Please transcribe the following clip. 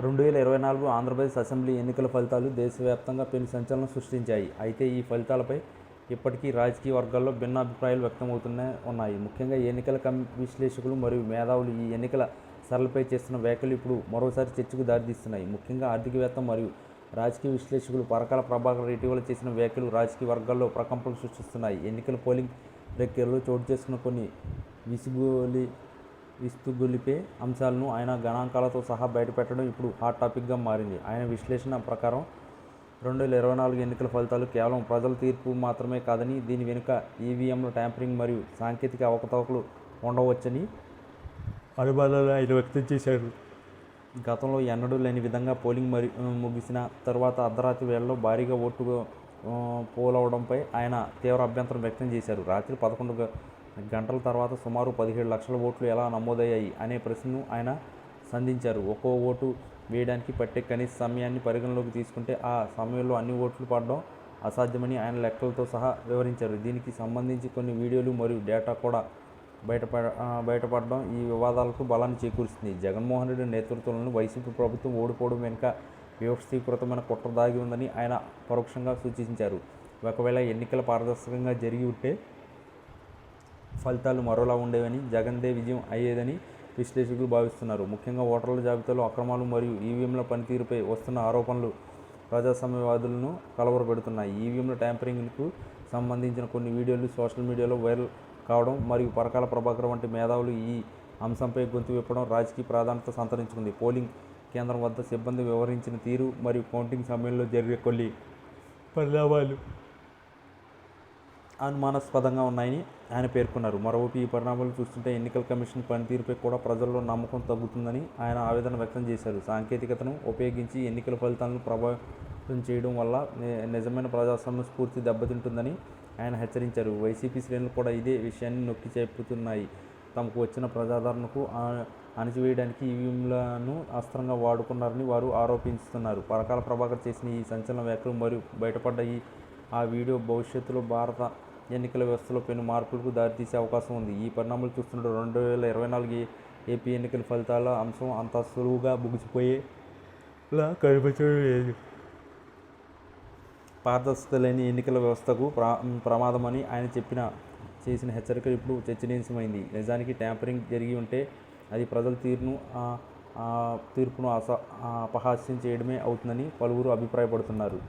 2024 Andhra Pradesh assembly ఎన్నికల ఫలితాలు దేశవ్యాప్తంగా పెను సంచలనం సృష్టించాయి. అయితే ఈ ఫలితాలపై ఇప్పటికీ రాజకీయ వర్గాల్లో భిన్న అభిప్రాయాలు వ్యక్తమవుతూనే ఉన్నాయి. ముఖ్యంగా ఎన్నికల విశ్లేషకులు మరియు మేధావులు ఈ ఎన్నికల సరళిపై చేస్తున్న వ్యాఖ్యలు ఇప్పుడు మరోసారి చర్చకు దారితీస్తున్నాయి. ముఖ్యంగా ఆర్థికవేత్త మరియు రాజకీయ విశ్లేషకులు పరకాల ప్రభాకర్ ఇటీవల చేసిన వ్యాఖ్యలు రాజకీయ వర్గాల్లో ప్రకంపనలు సృష్టిస్తున్నాయి. ఎన్నికల పోలింగ్ ప్రక్రియలో చోటు చేసుకున్న కొన్ని విస్తుగొలిపే అంశాలను ఆయన గణాంకాలతో సహా బయటపెట్టడం ఇప్పుడు హాట్ టాపిక్గా మారింది. ఆయన విశ్లేషణ ప్రకారం 2024 ఎన్నికల ఫలితాలు కేవలం ప్రజల తీర్పు మాత్రమే కాదని, దీని వెనుక ఈవీఎంల ట్యాంపరింగ్ మరియు సాంకేతిక అవకతవకలు ఉండవచ్చని అనుమానాలు ఆయన వ్యక్తం చేశారు. గతంలో ఎన్నడూ లేని విధంగా పోలింగ్ ముగిసిన తర్వాత అర్ధరాత్రి వేళల్లో భారీగా ఓట్లు పోలవడంపై ఆయన తీవ్ర అభ్యంతరం వ్యక్తం చేశారు. రాత్రి 11 గంటల తర్వాత సుమారు 17 లక్షల ఓట్లు ఎలా నమోదయ్యాయి అనే ప్రశ్నను ఆయన సంధించారు. ఒక్కో ఓటు వేయడానికి పట్టే కనీస సమయాన్ని పరిగణలోకి తీసుకుంటే ఆ సమయంలో అన్ని ఓట్లు పడడం అసాధ్యమని ఆయన లెక్కలతో సహా వివరించారు. దీనికి సంబంధించి కొన్ని వీడియోలు మరియు డేటా కూడా బయటపడడం ఈ వివాదాలకు బలాన్ని చేకూరుస్తుంది. జగన్మోహన్ రెడ్డి నేతృత్వంలోని వైసీపీ ప్రభుత్వం ఓడిపోవడం వెనుక వ్యవస్థీకృతమైన కుట్ర దాగి ఉందని ఆయన పరోక్షంగా సూచించారు. ఒకవేళ ఎన్నికల పారదర్శకంగా జరిగి ఉంటే ఫలితాలు మరోలా ఉండేవని, జగన్దే విజయం అయ్యేదని విశ్లేషకులు భావిస్తున్నారు. ముఖ్యంగా ఓటర్ల జాబితాలో అక్రమాలు మరియు ఈవీఎంల పనితీరుపై వస్తున్న ఆరోపణలు ప్రజాస్వామ్యవాదులను కలవరపెడుతున్నాయి. ఈవీఎంల ట్యాంపరింగ్కు సంబంధించిన కొన్ని వీడియోలు సోషల్ మీడియాలో వైరల్ కావడం మరియు పరకాల ప్రభాకర్ వంటి మేధావులు ఈ అంశంపై గొంతు విప్పడం రాజకీయ ప్రాధాన్యత సంతరించుకుంది. పోలింగ్ కేంద్రం వద్ద సిబ్బంది వ్యవహరించిన తీరు మరియు కౌంటింగ్ సమయంలో జరిగే కొన్ని పరిణామాలు అనుమానాస్పదంగా ఉన్నాయని ఆయన పేర్కొన్నారు. మరోవైపు ఈ పరిణామాలు చూస్తుంటే ఎన్నికల కమిషన్ పనితీరుపై కూడా ప్రజల్లో నమ్మకం తగ్గుతుందని ఆయన ఆవేదన వ్యక్తం చేశారు. సాంకేతికతను ఉపయోగించి ఎన్నికల ఫలితాలను ప్రభావితం చేయడం వల్ల నిజమైన ప్రజాస్వామ్య స్ఫూర్తి దెబ్బతింటుందని ఆయన హెచ్చరించారు. వైసీపీ శ్రేణులు కూడా ఇదే విషయాన్ని నొక్కి చెప్పుతున్నాయి. తమకు వచ్చిన ప్రజాదరణకు అణచివేయడానికి ఈవీఎంలను అస్త్రంగా వాడుకున్నారని వారు ఆరోపిస్తున్నారు. పరకాల ప్రభాకర్ చేసిన ఈ సంచలన వ్యాఖ్యలు మరియు బయటపడ్డ ఆ వీడియో భవిష్యత్తులో భారత ఎన్నికల వ్యవస్థలో పెను మార్పులకు దారితీసే అవకాశం ఉంది. ఈ పరిణామాలు చూస్తుంటే 2024 ఏపీ ఎన్నికల ఫలితాల అంశం అంత సులువుగా ముగిసిపోయేలా కనిపించడం లేదు. పారదర్శకత లేని ఎన్నికల వ్యవస్థకు ప్రమాదమని ఆయన చేసిన హెచ్చరిక ఇప్పుడు చర్చనీయాంశమైంది. నిజానికి ట్యాంపరింగ్ జరిగి ఉంటే అది ప్రజల తీర్పును అపహాస్యం చేయడమే అవుతుందని పలువురు అభిప్రాయపడుతున్నారు.